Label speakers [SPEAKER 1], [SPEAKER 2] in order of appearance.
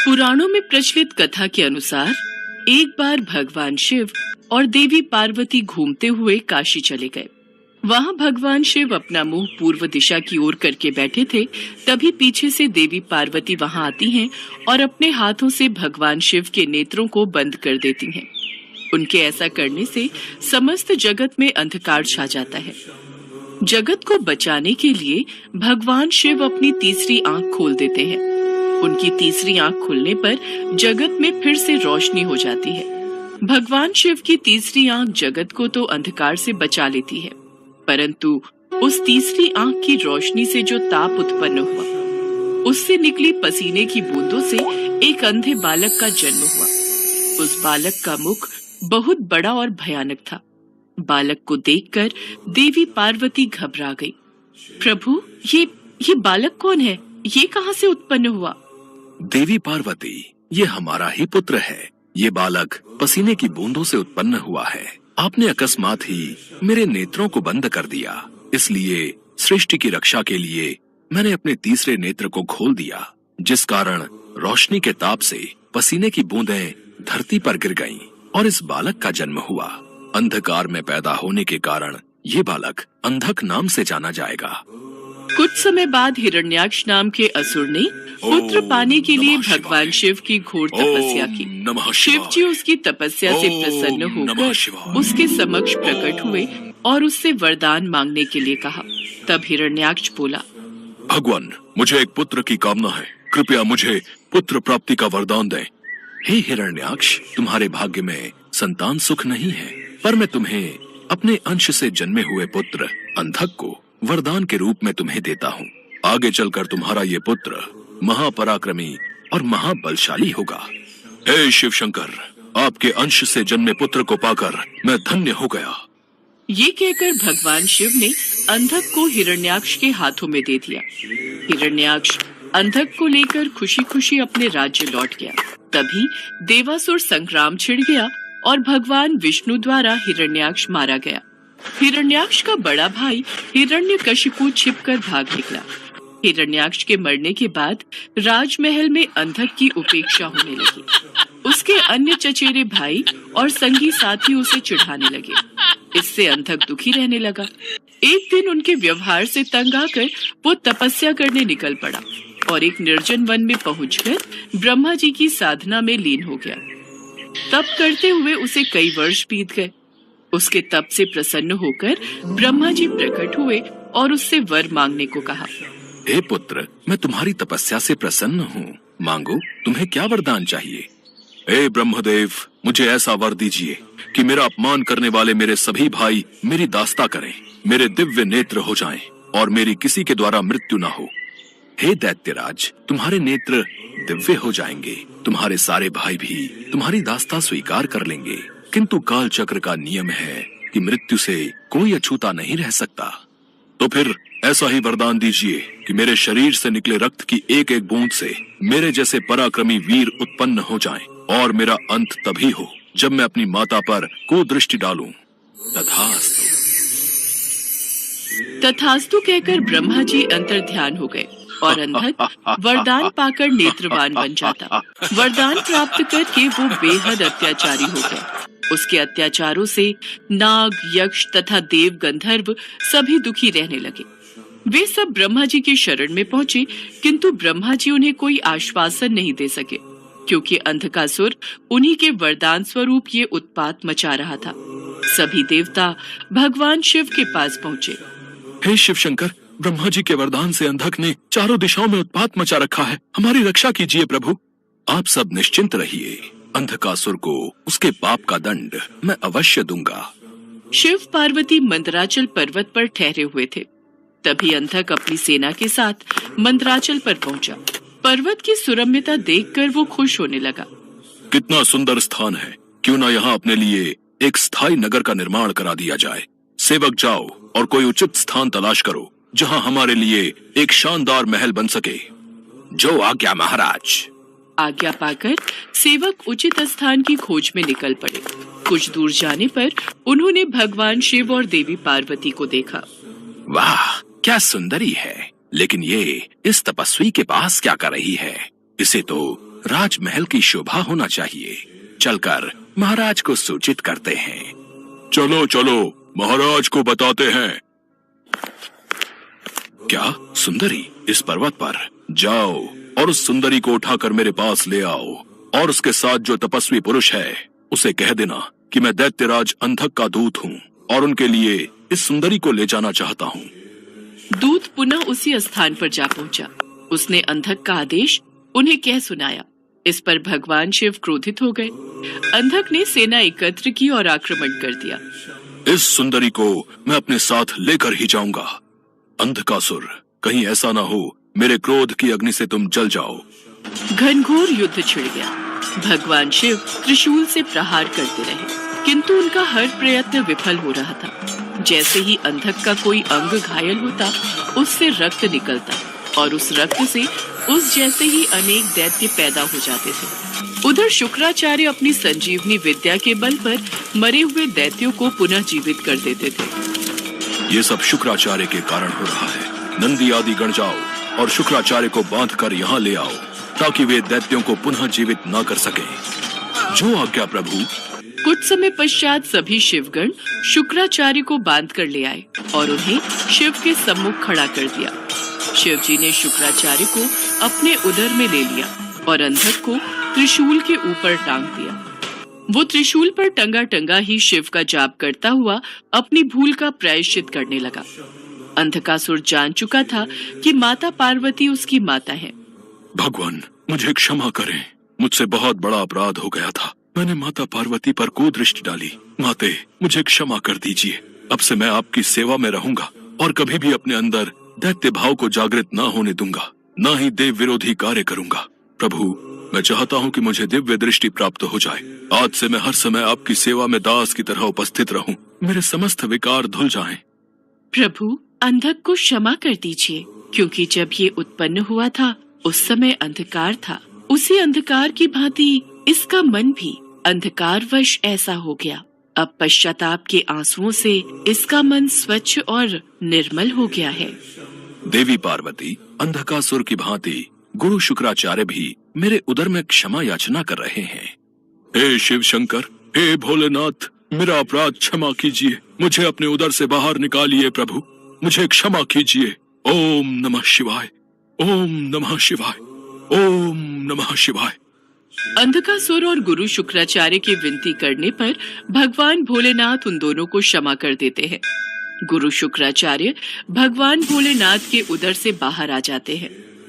[SPEAKER 1] पुराणों में प्रचलित कथा के अनुसार एक बार भगवान शिव और देवी पार्वती घूमते हुए काशी चले गए। वहां भगवान शिव अपना मुंह पूर्व दिशा की ओर करके बैठे थे। तभी पीछे से देवी पार्वती वहां आती हैं और अपने हाथों से भगवान शिव के नेत्रों को बंद कर देती हैं। उनके ऐसा करने से समस्त जगत में अंधकार छा जाता है। जगत को बचाने के लिए भगवान शिव अपनी तीसरी आंख खोल देते हैं। उनकी तीसरी आंख खुलने पर जगत में फिर से रोशनी हो जाती है। भगवान शिव की तीसरी आंख जगत को तो अंधकार से बचा लेती है, परंतु उस तीसरी आंख की रोशनी से जो ताप उत्पन्न हुआ, उससे निकली पसीने की बूंदों से एक अंधे बालक का जन्म हुआ। उस बालक का मुख बहुत बड़ा और भयानक था। बालक को देखकर देवी पार्वती घबरा गई। प्रभु, ये बालक कौन है? ये कहां से उत्पन्न हुआ?
[SPEAKER 2] देवी पार्वती, ये हमारा ही पुत्र है। ये बालक पसीने की बूंदों से उत्पन्न हुआ है। आपने अकस्मात ही मेरे नेत्रों को बंद कर दिया, इसलिए सृष्टि की रक्षा के लिए मैंने अपने तीसरे नेत्र को खोल दिया, जिस कारण रोशनी के ताप से पसीने की बूंदें धरती पर गिर गईं और इस बालक का जन्म हुआ। अंधकार में पैदा होने के कारण ये बालक अंधक नाम से जाना जाएगा।
[SPEAKER 1] कुछ समय बाद हिरण्याक्ष नाम के असुर ने पुत्र पाने के लिए भगवान शिव की घोर तपस्या की। शिव जी उसकी तपस्या से प्रसन्न होकर उसके समक्ष प्रकट हुए और उससे वरदान मांगने के लिए कहा। तब हिरण्याक्ष बोला,
[SPEAKER 2] भगवान, मुझे एक पुत्र की कामना है, कृपया मुझे पुत्र प्राप्ति का वरदान दें। हे हिरण्याक्ष, तुम्हारे भाग्य में संतान सुख नहीं है, पर मैं तुम्हें अपने अंश से जन्मे हुए पुत्र अंधक को वरदान के रूप में तुम्हें देता हूँ। आगे चलकर तुम्हारा ये पुत्र महापराक्रमी और महाबलशाली होगा। हे शिव शंकर, आपके अंश से जन्मे पुत्र को पाकर मैं धन्य हो गया।
[SPEAKER 1] ये कहकर भगवान शिव ने अंधक को हिरण्याक्ष के हाथों में दे दिया। हिरण्याक्ष अंधक को लेकर खुशी खुशी अपने राज्य लौट गया। तभी देवासुर संग्राम छिड़ गया और भगवान विष्णु द्वारा हिरण्याक्ष मारा गया। हिरण्याक्ष का बड़ा भाई हिरण्यकशिपु छिपकर भाग निकला। हिरण्याक्ष के मरने के बाद राजमहल में अंधक की उपेक्षा होने लगी। उसके अन्य चचेरे भाई और संगी साथी उसे चिढ़ाने लगे। इससे अंधक दुखी रहने लगा। एक दिन उनके व्यवहार से तंग आकर वो तपस्या करने निकल पड़ा और एक निर्जन वन में पहुंचकर ब्रह्मा जी की साधना में लीन हो गया। तप करते हुए उसे कई वर्ष बीत गए। उसके तप से प्रसन्न होकर ब्रह्मा जी प्रकट हुए और उससे वर मांगने को कहा।
[SPEAKER 2] हे पुत्र, मैं तुम्हारी तपस्या से प्रसन्न हूँ, मांगो, तुम्हें क्या वरदान चाहिए? हे ब्रह्मदेव, मुझे ऐसा वर दीजिए कि मेरा अपमान करने वाले मेरे सभी भाई मेरी दास्ता करें, मेरे दिव्य नेत्र हो जाएं और मेरी किसी के द्वारा मृत्यु न हो। हे दैत्यराज, तुम्हारे नेत्र दिव्य हो जाएंगे, तुम्हारे सारे भाई भी तुम्हारी दास्ता स्वीकार कर लेंगे, किंतु काल चक्र का नियम है कि मृत्यु से कोई अछूता नहीं रह सकता। तो फिर ऐसा ही वरदान दीजिए कि मेरे शरीर से निकले रक्त की एक एक बूंद से मेरे जैसे पराक्रमी वीर उत्पन्न हो जाएं और मेरा अंत तभी हो जब मैं अपनी माता पर कुदृष्टि डालूं। तथास्तु।
[SPEAKER 1] तथास्तु कहकर ब्रह्मा जी अंतर्ध्यान हो गए और अंधक वरदान पाकर नेत्रवान बन जाता। वरदान प्राप्त करके वो बेहद अत्याचारी हो गए। उसके अत्याचारों से नाग, यक्ष तथा देव गंधर्व सभी दुखी रहने लगे। वे सब ब्रह्मा जी की शरण में पहुंचे, किंतु ब्रह्मा जी उन्हें कोई आश्वासन नहीं दे सके, क्योंकि अंधकासुर उन्हीं के वरदान स्वरूप ये उत्पात मचा रहा था। सभी देवता भगवान शिव के पास पहुंचे।
[SPEAKER 2] हे शिव शंकर, ब्रह्मा जी के वरदान से अंधक ने चारों दिशाओं में उत्पात मचा रखा है, हमारी रक्षा कीजिए प्रभु। आप सब निश्चिंत रहिए, अंधकासुर को उसके पाप का दंड मैं अवश्य दूंगा।
[SPEAKER 1] शिव पार्वती मंदराचल पर्वत पर ठहरे हुए थे। तभी अंधक अपनी सेना के साथ मंदराचल पर पहुंचा। पर्वत की सुरम्यता देखकर वो खुश होने लगा।
[SPEAKER 2] कितना सुंदर स्थान है, क्यों ना यहाँ अपने लिए एक स्थायी नगर का निर्माण करा दिया जाए। सेवक, जाओ और कोई उचित स्थान तलाश करो जहाँ हमारे लिए एक शानदार महल बन सके। जो आज्ञा महाराज।
[SPEAKER 1] आज्ञा पाकर सेवक उचित स्थान की खोज में निकल पड़े। कुछ दूर जाने पर उन्होंने भगवान शिव और देवी पार्वती को देखा।
[SPEAKER 2] वाह, क्या सुंदरी है, लेकिन ये इस तपस्वी के पास क्या कर रही है? इसे तो राजमहल की शोभा होना चाहिए। चलकर महाराज को सूचित करते हैं। चलो चलो, महाराज को बताते हैं। क्या सुंदरी इस पर्वत पर? जाओ और उस सुंदरी को उठाकर मेरे पास ले आओ, और उसके साथ जो तपस्वी पुरुष है उसे कह देना कि मैं दैत्यराज अंधक का दूत हूँ और उनके लिए इस सुंदरी को ले जाना चाहता हूँ।
[SPEAKER 1] दूत पुनः उसी स्थान पर जा पहुंचा। उसने अंधक का आदेश उन्हें कह सुनाया। इस पर भगवान शिव क्रोधित हो गए। अंधक ने सेना एकत्र की और आक्रमण कर दिया।
[SPEAKER 2] इस सुंदरी को मैं अपने साथ लेकर ही जाऊंगा। अंधकासुर, कहीं ऐसा ना हो मेरे क्रोध की अग्नि से तुम जल जाओ।
[SPEAKER 1] घनघोर युद्ध छिड़ गया। भगवान शिव त्रिशूल से प्रहार करते रहे, किंतु उनका हर प्रयत्न विफल हो रहा था। जैसे ही अंधक का कोई अंग घायल होता, उससे रक्त निकलता और उस रक्त से उस जैसे ही अनेक दैत्य पैदा हो जाते थे। उधर शुक्राचार्य अपनी संजीवनी विद्या के बल पर मरे हुए दैत्यों को पुनः जीवित कर देते थे।
[SPEAKER 2] ये सब शुक्राचार्य के कारण हो रहा है। नंदी आदि गण जाओ और शुक्राचार्य को बांधकर यहाँ ले आओ, ताकि वे दैत्यों को पुनः जीवित न कर सके। जो आज्ञा प्रभु।
[SPEAKER 1] कुछ समय पश्चात सभी शिवगण शुक्राचार्य को बांध कर ले आए और उन्हें शिव के सम्मुख खड़ा कर दिया। शिव जी ने शुक्राचार्य को अपने उदर में ले लिया और अंधक को त्रिशूल के ऊपर टांग दिया। वो त्रिशूल पर टंगा टंगा ही शिव का जाप करता हुआ अपनी भूल का प्रायश्चित करने लगा। अंधकासुर जान चुका था कि माता पार्वती उसकी माता है।
[SPEAKER 2] भगवान, मुझे क्षमा करें, मुझसे बहुत बड़ा अपराध हो गया था। मैंने माता पार्वती पर कुदृष्टि डाली। माते, मुझे क्षमा कर दीजिए। अब से मैं आपकी सेवा में रहूंगा और कभी भी अपने अंदर दैत्य भाव को जागृत न होने दूंगा, न ही देव विरोधी कार्य करूंगा। प्रभु, मैं चाहता हूँ कि मुझे दिव्य दृष्टि प्राप्त हो जाए। आज से मैं हर समय आपकी सेवा में दास की तरह उपस्थित रहूं, मेरे समस्त विकार धुल जाएं।
[SPEAKER 1] प्रभु, अंधक को क्षमा कर दीजिए, क्योंकि जब ये उत्पन्न हुआ था उस समय अंधकार था। उसी अंधकार की भांति इसका मन भी अंधकारवश ऐसा हो गया। अब पश्चाताप के आंसुओं से इसका मन स्वच्छ और निर्मल हो गया है।
[SPEAKER 2] देवी पार्वती अंधकासुर की भांति गुरु शुक्राचार्य भी मेरे उदर में क्षमा याचना कर रहे हैं। हे शिव शंकर, हे भोलेनाथ, मेरा अपराध क्षमा कीजिए। मुझे अपने उदर से बाहर निकालिए प्रभु, मुझे क्षमा कीजिए। ओम नमः शिवाय, ओम नमः शिवाय, ओम नमः शिवाय।
[SPEAKER 1] अंधकासुर और गुरु शुक्राचार्य की विनती करने पर भगवान भोलेनाथ उन दोनों को क्षमा कर देते हैं। गुरु शुक्राचार्य भगवान भोलेनाथ के उदर से बाहर आ जाते हैं।